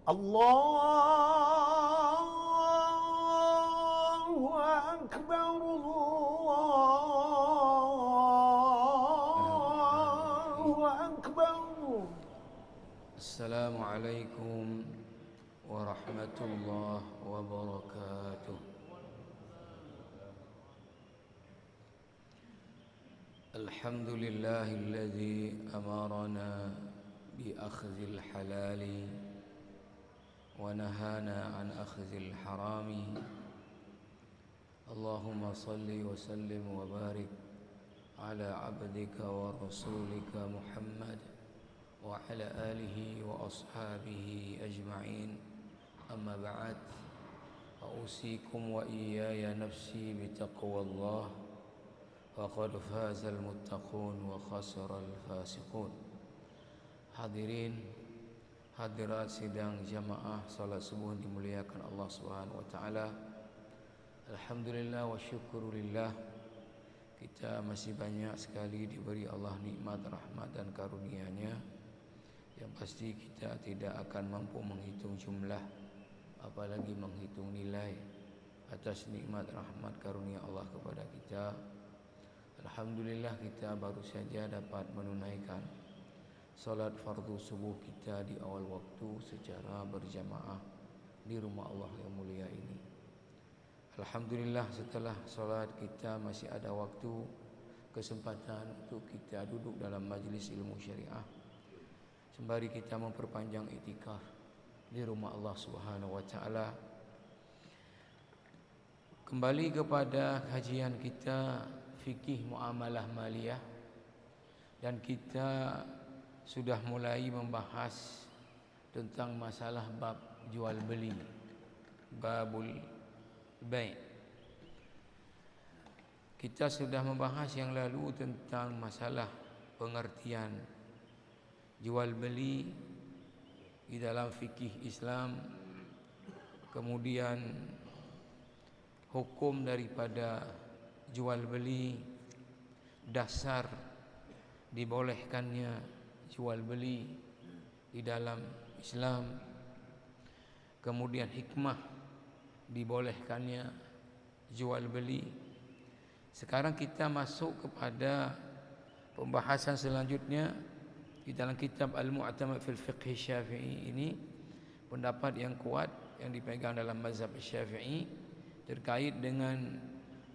الله أكبر الله أكبر. السلام عليكم ورحمة الله وبركاته. الحمد لله الذي أمرنا بأخذ الحلال ونهانا عن أخذ الحرام. اللهم صل وسلم وبارك على عبدك ورسولك محمد وعلى آله وأصحابه أجمعين. أما بعد، أوصيكم وإياي نفسي بتقوى الله، فقد فاز المتقون وخسر الفاسقون. Hadirin hadirat sidang jamaah salat subuh dimuliakan Allah Subhanahu wa taala. Alhamdulillah wa syukurillah, kita masih banyak sekali diberi Allah nikmat, rahmat dan karunia-Nya yang pasti kita tidak akan mampu menghitung jumlah, apalagi menghitung nilai atas nikmat, rahmat, karunia Allah kepada kita. Alhamdulillah, kita baru saja dapat menunaikan salat fardu subuh kita di awal waktu secara berjamaah di rumah Allah yang mulia ini. Alhamdulillah, setelah salat kita masih ada waktu, kesempatan untuk kita duduk dalam majlis ilmu syariah sembari kita memperpanjang iktikaf di rumah Allah Subhanahu wa taala. Kembali kepada kajian kita fikih muamalah maliyah, dan kita sudah mulai membahas tentang masalah bab jual beli, babul bai'. Kita sudah membahas yang lalu tentang masalah pengertian jual beli di dalam fikih Islam, kemudian hukum daripada jual beli, dasar dibolehkannya jual beli di dalam Islam, kemudian hikmah dibolehkannya jual beli. Sekarang kita masuk kepada pembahasan selanjutnya di dalam kitab Al-Mu'tamad fil Fiqh Syafi'i. Ini pendapat yang kuat yang dipegang dalam mazhab Syafi'i terkait dengan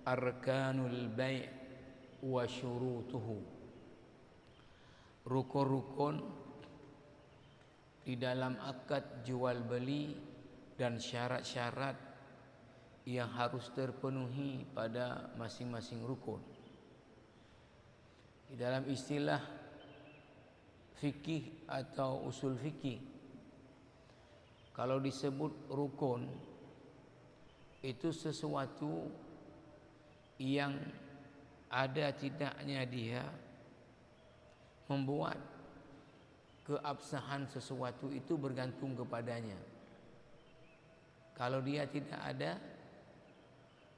arkanul bai' wa syurutuhu, rukun-rukun di dalam akad jual beli dan syarat-syarat yang harus terpenuhi pada masing-masing rukun. Di dalam istilah fikih atau usul fikih, kalau disebut rukun itu sesuatu yang ada tidaknya dia membuat keabsahan sesuatu itu bergantung kepadanya. Kalau dia tidak ada,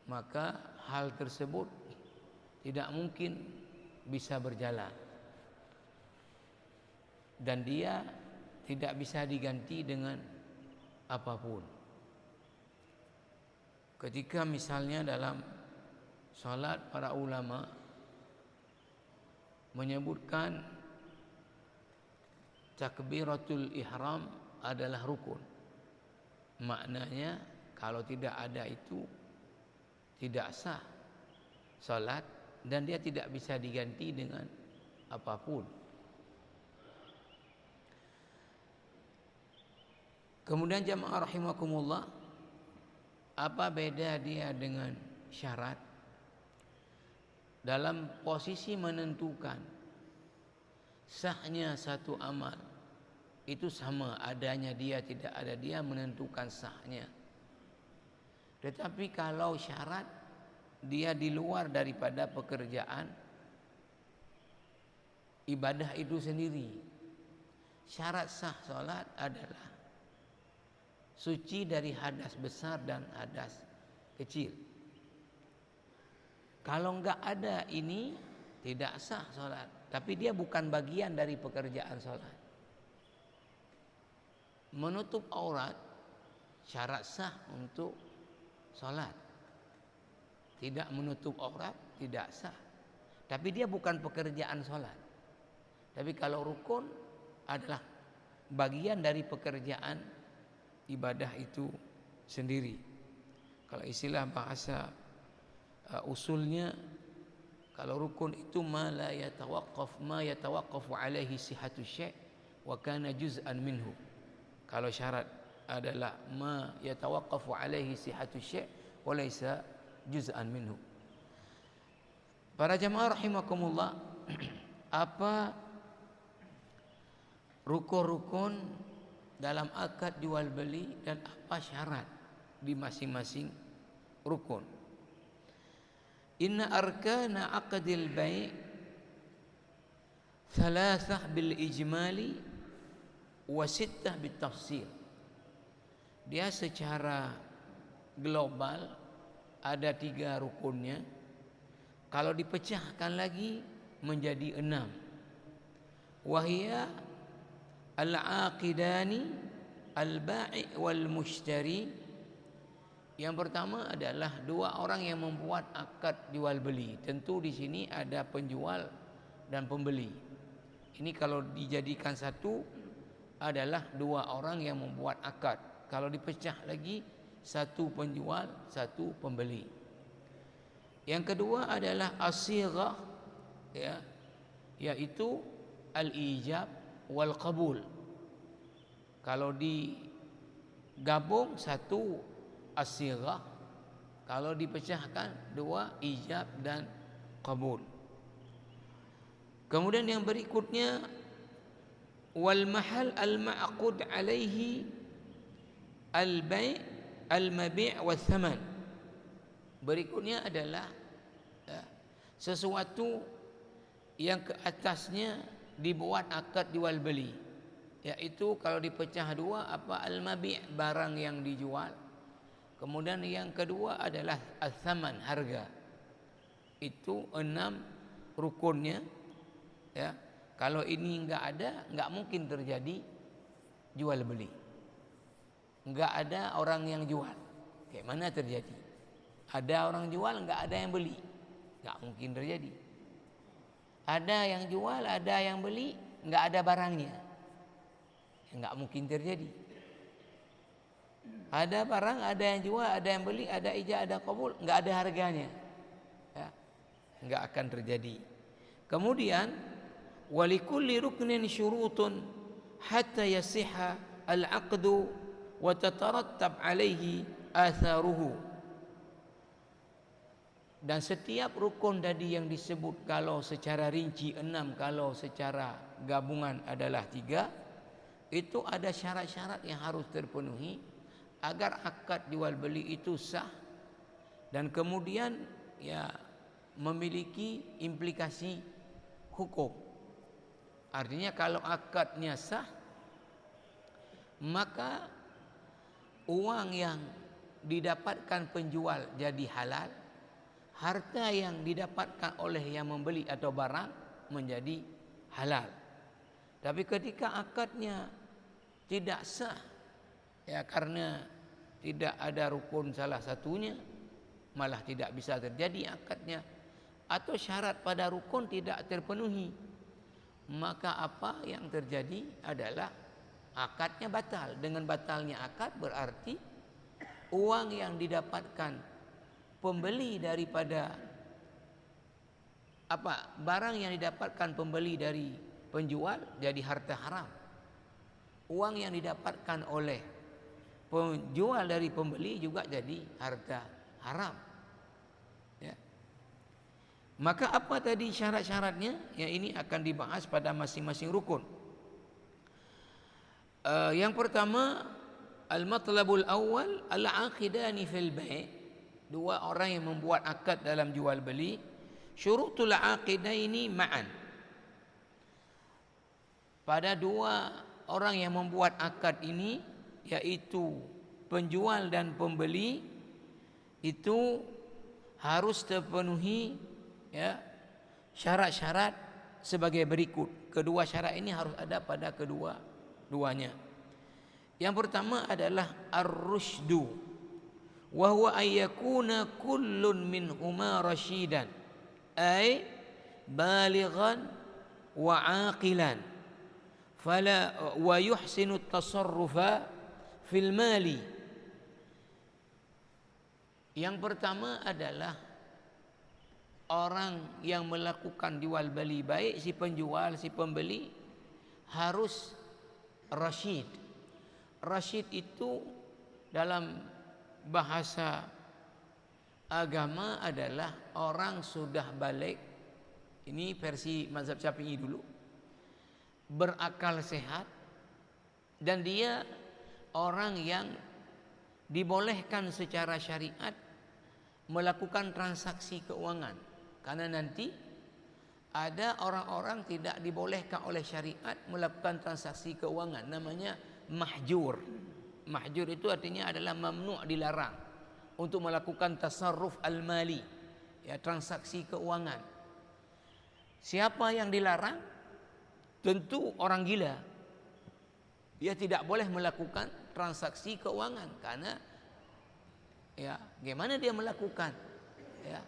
maka hal tersebut tidak mungkin bisa berjalan, dan dia tidak bisa diganti dengan apapun. Ketika misalnya dalam salat, para ulama menyebutkan takbiratul ihram adalah rukun. Maknanya kalau tidak ada itu tidak sah salat, dan dia tidak bisa diganti dengan apapun. Kemudian jamaah rahimakumullah, apa beda dia dengan syarat? Dalam posisi menentukan sahnya satu amal itu sama adanya dia, tidak ada dia menentukan sahnya. Tetapi kalau syarat, dia di luar daripada pekerjaan ibadah itu sendiri. Syarat sah salat adalah suci dari hadas besar dan hadas kecil. Kalau enggak ada ini, tidak sah salat. Tapi dia bukan bagian dari pekerjaan salat. menutup aurat syarat sah untuk salat. Tidak menutup aurat tidak sah. Tapi dia bukan pekerjaan salat. Tapi kalau rukun adalah bagian dari pekerjaan ibadah itu sendiri. Kalau istilah bahasa usulnya, kalau rukun itu ma yatawaqqafu alaihi sihhatu syai' wa kana juz'an minhu. Kalau syarat adalah ma yatawaqqafu alaihi sihhatu syai' wa laysa juz'an minhu. Para jamaah rahimakumullah, apa rukun-rukun dalam akad jual beli dan apa syarat di masing-masing rukun? Inna arkana aqdil bai' thalathah bil ijmali wa sittah bil tafsir. Dia secara global ada 3 rukunnya. Kalau dipecahkan lagi menjadi 6. Wahia al-aqidani al-bai' wal mushtari. Yang pertama adalah 2 orang yang membuat akad jual beli. Tentu di sini ada penjual dan pembeli. Ini kalau dijadikan satu adalah 2 orang yang membuat akad. Kalau dipecah lagi, 1 penjual, 1 pembeli. Yang kedua adalah as-sighah, ya, yaitu al-ijab wal qabul. Kalau digabung 1 as-sighah, kalau dipecahkan 2 ijab dan qabul. Kemudian yang berikutnya wal mahal al-ma'qud alaihi al-bai' al-mabi' wa thaman. Berikutnya adalah sesuatu yang ke atasnya dibuat akad jual beli, yaitu kalau dipecah 2 apa al-mabi', barang yang dijual. Kemudian yang kedua adalah al-thaman, harga. Itu 6 rukunnya, ya. Kalau ini enggak ada, enggak mungkin terjadi jual beli. Enggak ada orang yang jual. Kayak mana terjadi? Ada orang jual, enggak ada yang beli. Enggak mungkin terjadi. Ada yang jual, ada yang beli, enggak ada barangnya. Enggak mungkin terjadi. Ada barang, ada yang jual, ada yang beli, ada ijab, ada qabul, enggak ada harganya. Ya, enggak akan terjadi. Kemudian walikulli ruknin syurutun hatta yasihha al-aqdu wa tatarattab alaihi atharuhu. Dan setiap rukun tadi yang disebut kalau secara rinci 6, kalau secara gabungan adalah 3, itu ada syarat-syarat yang harus terpenuhi agar akad jual beli itu sah dan kemudian ya memiliki implikasi hukum. Artinya kalau akadnya sah, maka uang yang didapatkan penjual jadi halal, harta yang didapatkan oleh yang membeli atau barang menjadi halal. Tapi ketika akadnya tidak sah, ya karena tidak ada rukun salah satunya, malah tidak bisa terjadi akadnya, atau syarat pada rukun tidak terpenuhi, maka apa yang terjadi adalah akadnya batal. Dengan batalnya akad berarti uang yang didapatkan pembeli daripada barang yang didapatkan pembeli dari penjual jadi harta haram. Uang yang didapatkan oleh penjual dari pembeli juga jadi harta haram. Ya. Maka apa tadi syarat-syaratnya? Ya, ini akan dibahas pada masing-masing rukun. Yang pertama, al-matlabul awal al-aqidani fil bai'. 2 orang yang membuat akad dalam jual beli. Syurutul aqidaini ma'an. Pada 2 orang yang membuat akad ini, yaitu penjual dan pembeli, itu harus terpenuhi ya syarat-syarat sebagai berikut. Kedua syarat ini harus ada pada kedua-duanya. Yang pertama adalah ar-rusydu, wa huwa ayyakuna kullun minhuma rasyidan, ay balighan wa aqilan, fala wa yuhsinu at-tasarrufa fil mali. Yang pertama adalah orang yang melakukan jual beli, baik si penjual si pembeli, harus rasyid. Rasyid itu dalam bahasa agama adalah orang sudah balik. Ini versi mazhab Syafi'i dulu. Berakal sehat, dan dia orang yang dibolehkan secara syariat melakukan transaksi keuangan. Karena nanti ada orang-orang tidak dibolehkan oleh syariat melakukan transaksi keuangan, namanya mahjur. Mahjur itu artinya adalah mamnu', dilarang untuk melakukan tasarruf al-mali, ya, transaksi keuangan. Siapa yang dilarang? Tentu orang gila. Dia tidak boleh melakukan transaksi keuangan karena ya gimana dia melakukan? Ya.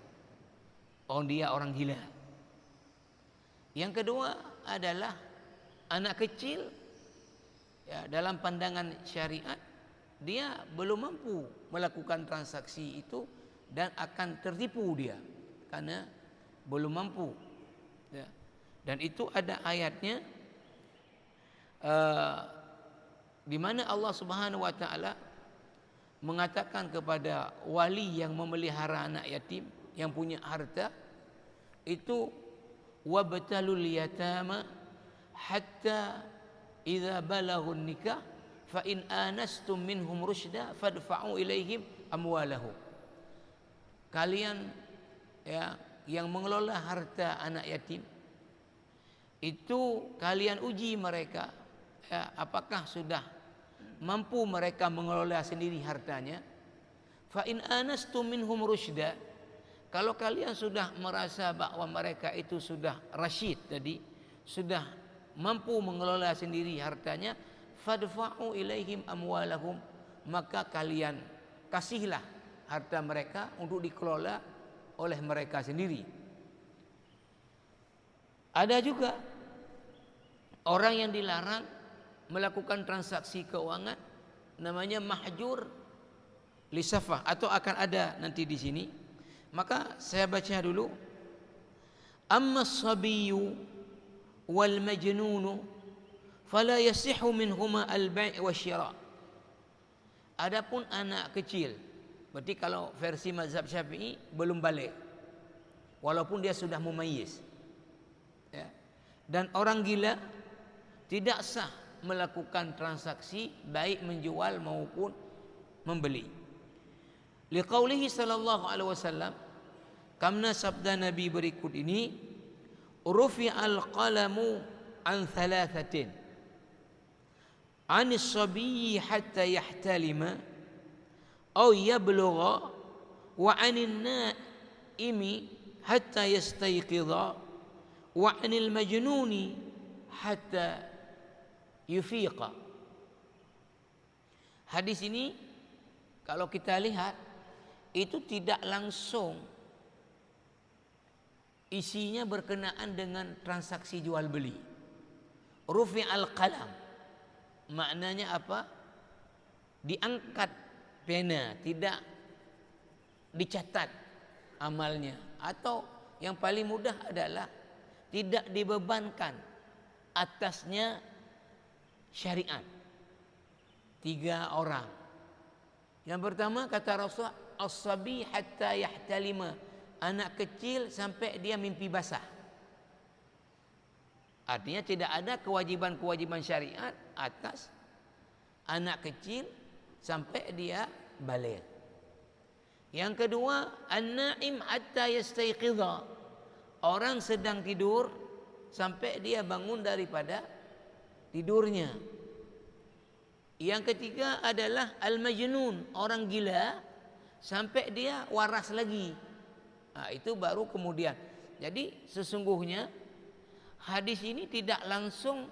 Oh, dia orang gila. Yang kedua adalah anak kecil. Ya, dalam pandangan syariat dia belum mampu melakukan transaksi itu dan akan tertipu dia karena belum mampu. Ya. Dan itu ada ayatnya di mana Allah Subhanahu wa taala mengatakan kepada wali yang memelihara anak yatim yang punya harta itu, wabtalul yatama hatta idza balaghun nikah fa in anastum minhum rusyda fadfa'u ilaihim amwalahum. Kalian ya yang mengelola harta anak yatim itu kalian uji mereka, ya, apakah sudah mampu mereka mengelola sendiri hartanya. Fa in anastum minhum rusyda, kalau kalian sudah merasa bahwa mereka itu sudah rasyid, tadi sudah mampu mengelola sendiri hartanya, fadfa'u ilaihim amwalahum, maka kalian kasihlah harta mereka untuk dikelola oleh mereka sendiri. Ada juga orang yang dilarang melakukan transaksi keuangan, namanya mahjur lisafah, atau akan ada nanti di sini. Maka saya baca dulu. Amma as-sabiyyu wal majnunu fala yasihhu minhuma al-bai' wasyira. Adapun anak kecil, berarti kalau versi mazhab Syafi'i belum balik walaupun dia sudah mumayyiz, ya. Dan orang gila tidak sah melakukan transaksi baik menjual maupun membeli. Liqaulihi sallallahu alaihi wasallam, karena sabda Nabi berikut ini, rufi'al qalamu an thalathatin, anis sabiyyi hatta yahtalima aw yablugha, wa anin naimi hatta yastayqidha, wa anil majnuni hatta yufiqa. Hadis ini kalau kita lihat itu tidak langsung isinya berkenaan dengan transaksi jual beli. Rufi'al qalam, maknanya apa? Diangkat pena, tidak dicatat amalnya, atau yang paling mudah adalah tidak dibebankan atasnya syariat. 3 orang. Yang pertama kata Rasul, as-sabi hatta yahtalima, anak kecil sampai dia mimpi basah. Artinya tidak ada kewajiban-kewajiban syariat atas anak kecil sampai dia balik. Yang kedua, an-naim hatta yastayqidha, orang sedang tidur sampai dia bangun daripada tidurnya. Yang ketiga adalah al-majnun, orang gila sampai dia waras lagi. Nah, itu baru kemudian. Jadi sesungguhnya hadis ini tidak langsung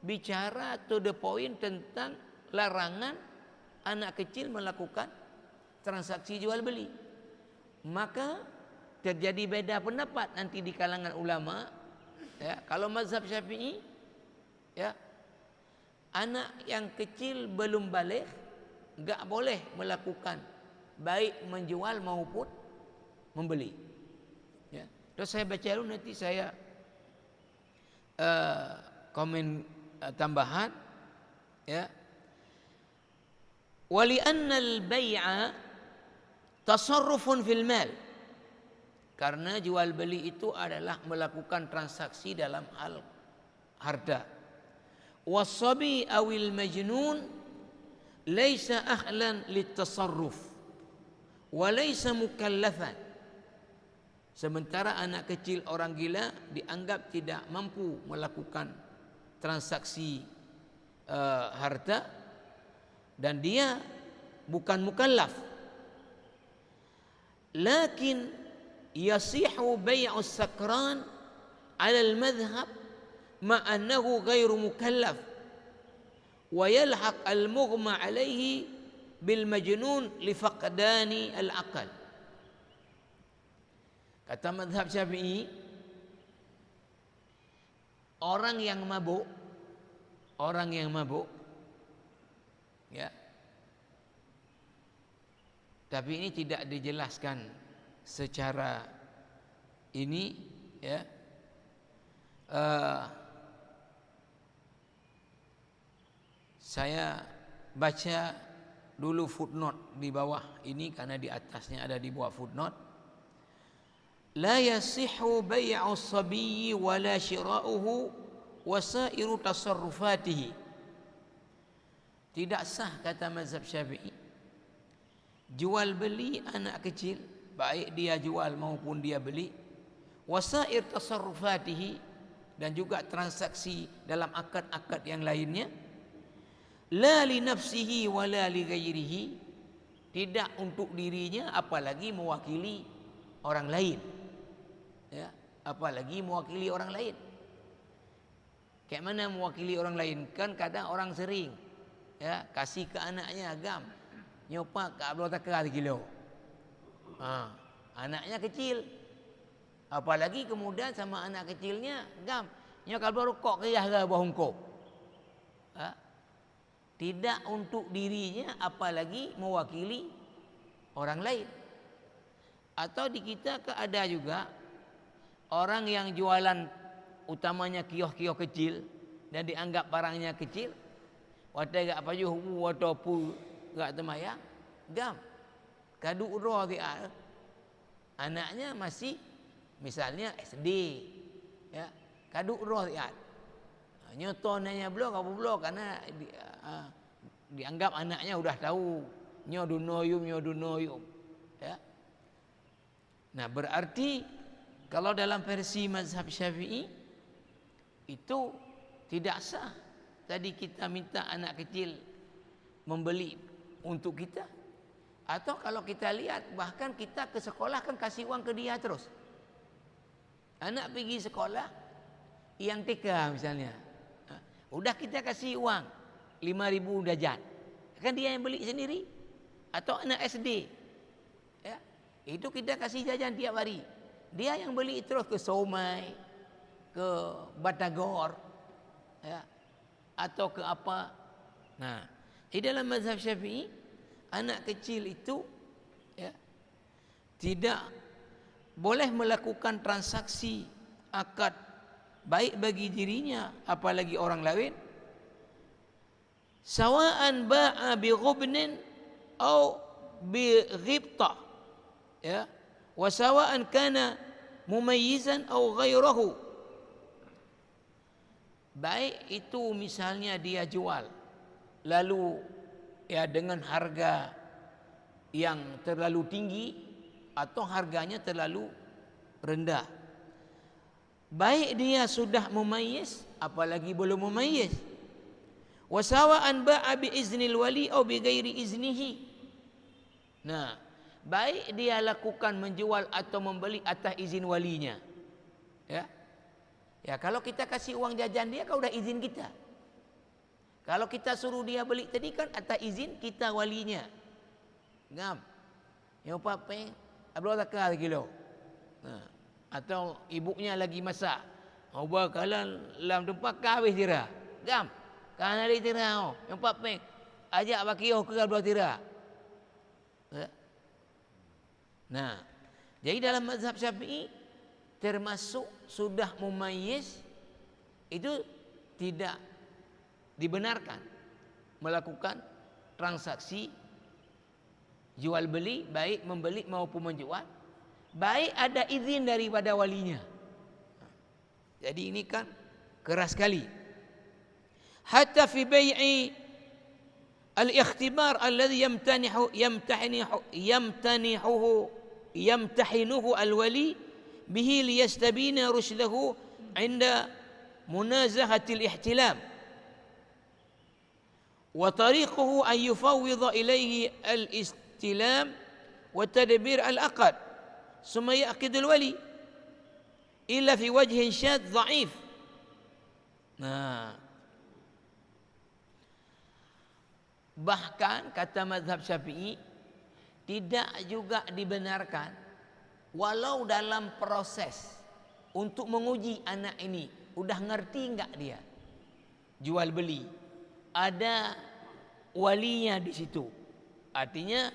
bicara to the point tentang larangan anak kecil melakukan transaksi jual beli. Maka terjadi beda pendapat nanti di kalangan ulama. Ya, kalau mazhab Syafi'i, ya, anak yang kecil belum baligh enggak boleh melakukan baik menjual maupun membeli. Ya. Terus saya baca dulu, nanti saya komen tambahan. Ya. Wali annal bai'a tasarrufun fil mal. Karena jual beli itu adalah melakukan transaksi dalam hal harta. Wasabi awil majnun laisa ahlan litasarruf wa laisa mukallafan. Sementara anak kecil orang gila dianggap tidak mampu melakukan transaksi harta dan dia bukan mukallaf. Lakin yasihu bai'u sakran 'ala al-madhhab ma annahu ghairu mukallaf wa yalhaq al-mughma 'alayhi bil majnun li faqdani al-aql. Kata mazhab Syafi'i, orang yang mabuk, ya. Tapi ini tidak dijelaskan secara ini, ya. Saya baca dulu footnote di bawah ini karena di atasnya ada di bawah footnote. La yasihhu bai'u as-sabiyyi wa la shira'uhu wa sa'iru tasarrufatihi. Tidak sah, kata mazhab Syafi'i, jual beli anak kecil, baik dia jual maupun dia beli, wasair tasarrufatihi, dan juga transaksi dalam akad-akad yang lainnya, la li nafsihi wa la li ghairihi, tidak untuk dirinya apalagi mewakili orang lain, ya, apalagi mewakili orang lain. Kayak mana mewakili orang lain? Kan kadang orang sering, ya, kasih ke anaknya agam nyopak ke ablo takar 1 kilo. Anaknya kecil, apalagi kemudian sama anak kecilnya gam nyokal baru kok ke yahga bahungko. Tidak untuk dirinya apalagi mewakili orang lain. Atau di kita ada juga orang yang jualan utamanya kios-kios kecil dan dianggap barangnya kecil, watai gak apa juhu watopu gak temaya gam kadu roh dia, anaknya masih misalnya SD, ya, kadu roh dia, nyotonnya blok apa blok karena dianggap anaknya udah tahu nyodunoyum, ya. Nah, berarti kalau dalam versi mazhab Syafi'i itu tidak sah. Tadi kita minta anak kecil membeli untuk kita, atau kalau kita lihat bahkan kita ke sekolah kan kasih uang ke dia terus. Anak pergi sekolah yang TK misalnya, udah kita kasih uang 5.000 jajan, kan dia yang beli sendiri. Atau anak SD, ya, itu kita kasih jajan tiap hari, dia yang beli terus ke somai, ke batagor, ya, atau ke apa. Nah, di dalam mazhab Syafi'i anak kecil itu, ya, tidak boleh melakukan transaksi akad baik bagi dirinya apalagi orang lain, sawa'an ba'a bi ghubnin au bi ghibtah, ya, wa sawa'an kana mumayyizan au ghairahu. Baik itu misalnya dia jual lalu, ya, dengan harga yang terlalu tinggi atau harganya terlalu rendah. Baik dia sudah mumayyiz apalagi belum mumayyiz. Wa sawa'an ba'a bi iznil wali au bi ghairi iznihi. Nah, baik dia lakukan menjual atau membeli atas izin walinya, ya. Ya, kalau kita kasih uang jajan dia, kau udah izin kita. Kalau kita suruh dia beli tadi kan atas izin kita walinya. Ngam. Yang pape abang takar kilo. Atau ibunya lagi masak. Ubah kalau dalam tempat kahwis tira. Ngam. Kan ada tira. Yang pape ajak bakio ke dua tira. Nah, jadi dalam mazhab Syafi'i termasuk sudah mumayyiz itu tidak dibenarkan melakukan transaksi jual beli, baik membeli maupun menjual, baik ada izin daripada walinya. Jadi ini kan keras sekali. Hatta fi bai'i al-ikhtibar alladhi yamtahinuhu al-wali bihi liyastabina rushdahu 'inda munazahatil ihtilam. وطريقه أن يفوض إليه الاستلام وتدبير العقد ثم يعقد الولي إلا في وجه شاذ ضعيف. Bahkan kata mazhab Syafi'i tidak juga dibenarkan walau dalam proses untuk menguji anak ini udah ngerti enggak dia jual beli, ada walinya di situ. Artinya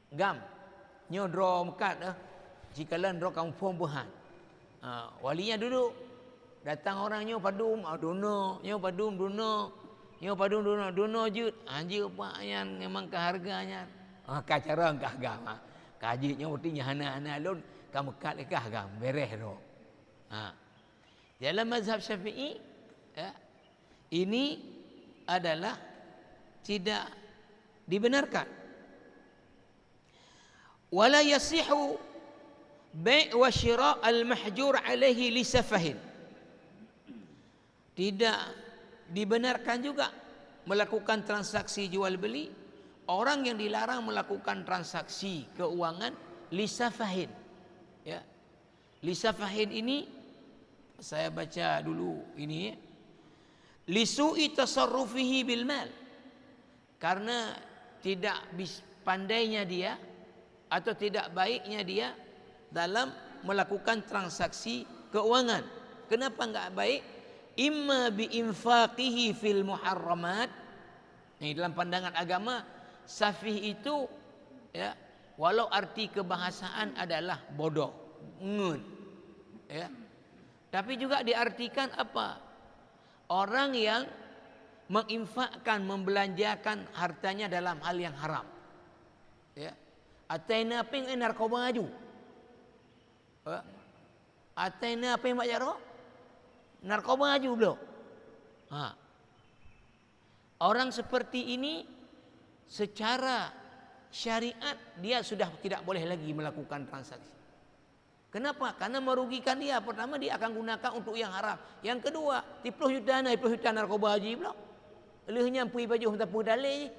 gam nyodro mekat jikalan dro kampung buhan. Walinya duduk, datang orangnya padum dono, nyo padum dono, nyo padum dono jut. Anjir apa yang memang keharganya. Kacara engkah gam. Kajitnya mestinya hana-hana lon kamu kat lekah gam beres ro. Dalam mazhab Syafi'i ini adalah tidak dibenarkan. Wala yasihu bai' wa syira' al-mahjur alaihi li safahin. Tidak dibenarkan juga melakukan transaksi jual beli orang yang dilarang melakukan transaksi keuangan li safahin. Ya. Li safahin ini saya baca dulu ini ya. Lisu'i tasarrufihi bil mal, karena tidak pandainya dia atau tidak baiknya dia dalam melakukan transaksi keuangan. Kenapa enggak baik? Imma bi infaqihi fil muharramat. Ini dalam pandangan agama safih itu ya, walau arti kebahasaan adalah bodoh, ngun, ya. Tapi juga diartikan apa? Orang yang menginfakkan, membelanjakan hartanya dalam hal yang haram. Ya. Ataina ping narkoba aju. Ataina ping mak jaro? Narkoba aju belum? Orang seperti ini secara syariat dia sudah tidak boleh lagi melakukan transaksi. Kenapa? Karena merugikan dia. Pertama dia akan gunakan untuk yang haram. Yang kedua, 10 juta narkoba haji pula. Lehnya pui baju tak pui dalih.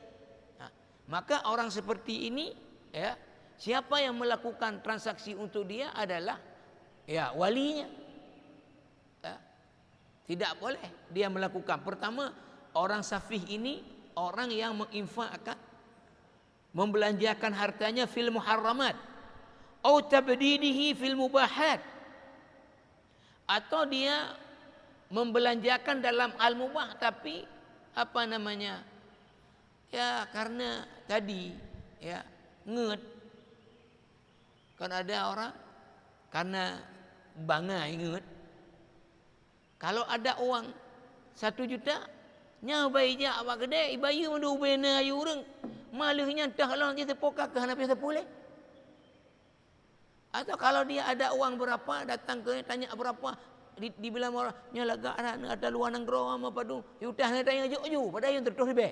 Maka orang seperti ini ya, siapa yang melakukan transaksi untuk dia adalah ya walinya. Ya. Tidak boleh dia melakukan. Pertama, orang safih ini orang yang menginfakkan, membelanjakan hartanya fil muharramat. Atau tabdidihi fil mubahat, atau dia membelanjakan dalam al mubah tapi apa namanya ya karena tadi ya nget kan ada orang karena bangai nget kalau ada uang 1 juta nyabai je awak gede ibayu mendu bena ayu urang malihnya dah lang dia terpokak ke hana pesa pulih. Atau kalau dia ada uang berapa, datang ke tanya berapa, dibilang orangnya lagak ada luar nang grow sama padu, yudah nak tanya ju, pada yang terus lebih.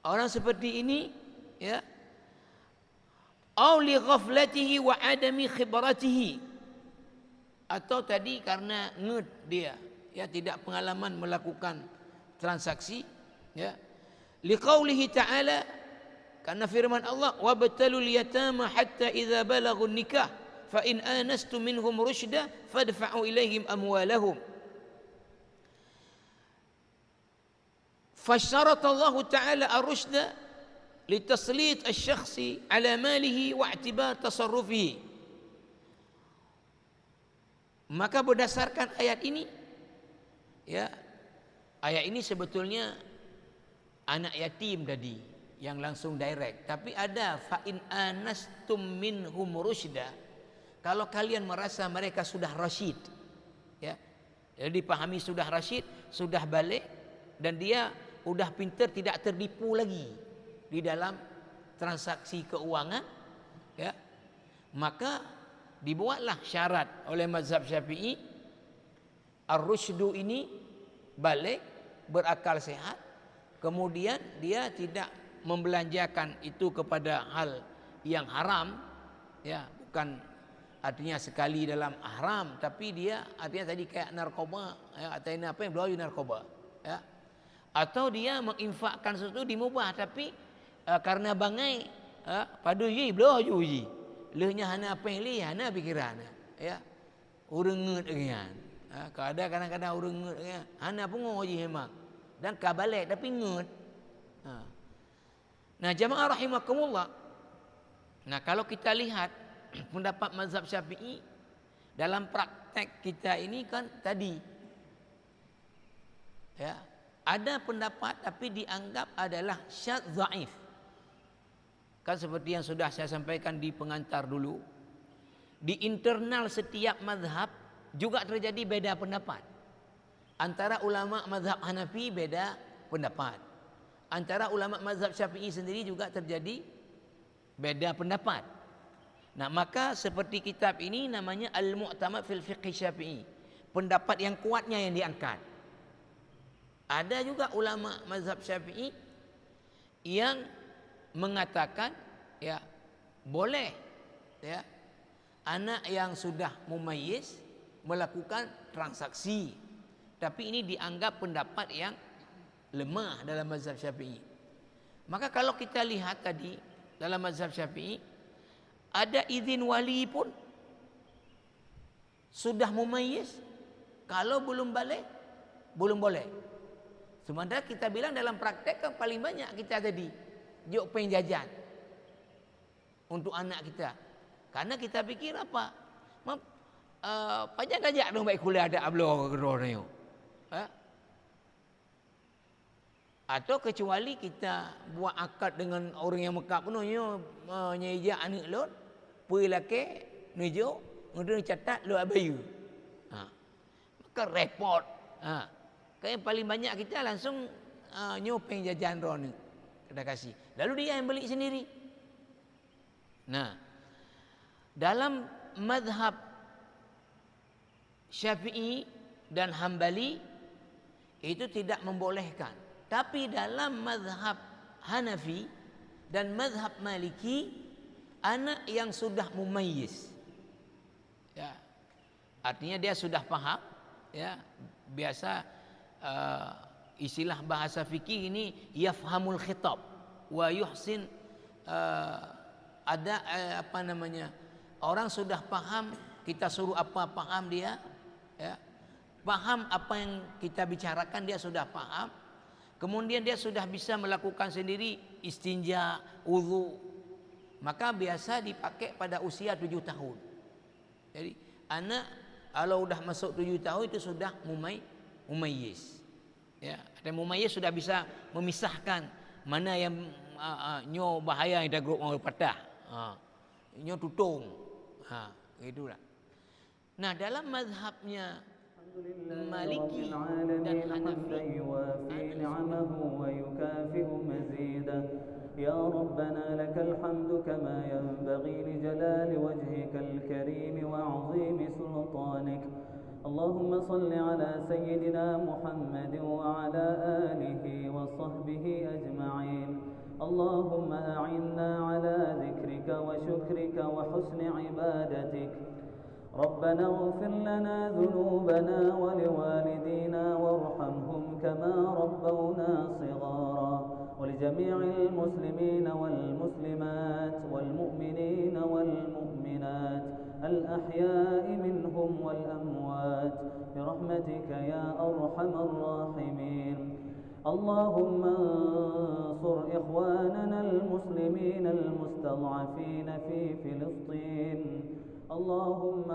Orang seperti ini, ya, au li ghaflatihi wa adami khibratihi, atau tadi karena ngud dia, ya tidak pengalaman melakukan transaksi, ya, li qaulihi ta'ala. Karena firman Allah, wabtalul yatama hatta idza balagun nikah fa in anastum minhum rusyda fadfa'u ilaihim amwalahum. فاشترط الله تعالى الرشد لتسليط الشخص على ماله واعتبار تصرفه. Maka berdasarkan ayat ini, ya, ayat ini sebetulnya anak yatim tadi yang langsung direct, tapi ada fa in anastum minhum rusyda, kalau kalian merasa mereka sudah rasyid, ya, jadi dipahami sudah rasyid, sudah balik, dan dia udah pintar, tidak tertipu lagi di dalam transaksi keuangan, ya, maka dibuatlah syarat oleh mazhab Syafi'i, ar-rusydu ini balik, berakal sehat, kemudian dia tidak membelanjakan itu kepada hal yang haram, ya, bukan artinya sekali dalam haram, tapi dia artinya tadi kayak narkoba, ya, atau ini apa yang belaju narkoba, ya, atau dia menginfakkan sesuatu di mubah, tapi karena bangai pada ye belaju ye lehnya hana apa yang li hana pikiran, ya, urang dengan kadang-kadang urang dengan hana pun ngoji hemak dan kabalik tapi ngut. Nah, jamaah rahimakumullah, nah kalau kita lihat pendapat mazhab Syafi'i dalam praktek kita ini kan tadi, ya, ada pendapat tapi dianggap adalah syadz dhaif. Kan seperti yang sudah saya sampaikan di pengantar dulu, di internal setiap mazhab juga terjadi beda pendapat. Antara ulama mazhab Hanafi beda pendapat, antara ulama mazhab Syafi'i sendiri juga terjadi beda pendapat. Nah, maka seperti kitab ini namanya Al-Mu'tamad fil Fiqh Syafi'i, pendapat yang kuatnya yang diangkat. Ada juga ulama mazhab Syafi'i yang mengatakan, ya, boleh, ya, anak yang sudah mumayyiz melakukan transaksi, tapi ini dianggap pendapat yang lemah dalam mazhab Syafi'i. Maka kalau kita lihat tadi dalam mazhab Syafi'i, ada izin wali pun sudah mumayyiz, kalau belum balik belum boleh. Sementara kita bilang dalam praktek kan paling banyak kita tadi jok penjajan untuk anak kita, karena kita pikir apa, pajak gajak dong baik kuliah ada ablo kerono, atau kecuali kita buat akad dengan orang yang Mekah pun nyeja anak lot, pergi laki nuju ngudun catat lo abayu, maka repot. Kayak paling banyak kita langsung nyopeng jajan ron kita kasih, lalu dia yang beli sendiri. Nah, dalam mazhab Syafi'i dan Hambali itu tidak membolehkan, tapi dalam mazhab Hanafi dan mazhab Maliki, anak yang sudah mumayyiz, ya, artinya dia sudah paham, ya, biasa istilah bahasa fikih ini yafhamul khitab wa yuhsin, ada apa namanya, orang sudah paham, kita suruh apa paham dia, ya, paham apa yang kita bicarakan dia sudah paham, kemudian dia sudah bisa melakukan sendiri istinja, wudu, maka biasa dipakai pada usia 7 tahun. Jadi anak kalau sudah masuk 7 tahun itu sudah mumayyiz, ya, dan mumayyiz sudah bisa memisahkan mana yang nyo bahaya yang dah grup orang patah, nyo tutung, gitulah. Nah, dalam mazhabnya Maliki dan Hanafi, يا ربنا لك الحمد كما ينبغي لجلال وجهك الكريم وعظيم سلطانك. اللهم صل على سيدنا محمد وعلى آله وصحبه أجمعين. اللهم أعنا على ذكرك وشكرك وحسن عبادتك. ربنا اغفر لنا ذنوبنا ولوالدينا وارحمهم كما ربونا صغارا، ولجميع المسلمين والمسلمات والمؤمنين والمؤمنات الأحياء منهم والأموات برحمتك يا أرحم الراحمين. اللهم انصر إخواننا المسلمين المستضعفين في فلسطين. اللهم